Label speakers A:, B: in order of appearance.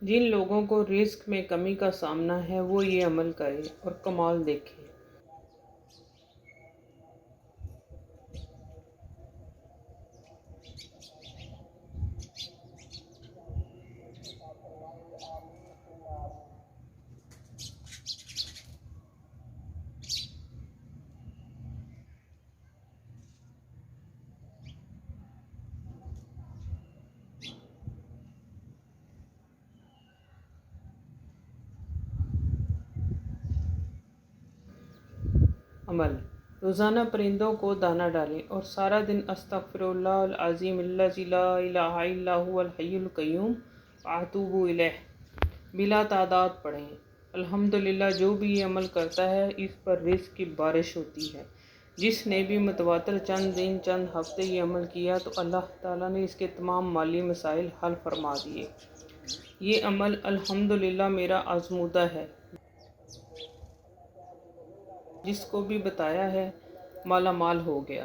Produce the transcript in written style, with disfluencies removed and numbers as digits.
A: جن لوگوں کو رزق میں کمی کا سامنا ہے وہ یہ عمل کرے اور کمال دیکھے۔ عمل: روزانہ پرندوں کو دانہ ڈالیں اور سارا دن استغفر اللہ العظیم الذی لا الہ الا هو الحی القیوم واتوب الیہ بلا تعداد پڑھیں۔ الحمدللہ، جو بھی یہ عمل کرتا ہے اس پر رزق کی بارش ہوتی ہے۔ جس نے بھی متواتر چند دن چند ہفتے یہ عمل کیا تو اللہ تعالیٰ نے اس کے تمام مالی مسائل حل فرما دیے۔ یہ عمل الحمدللہ میرا آزمودہ ہے، جس کو بھی بتایا ہے مالا مال ہو گیا۔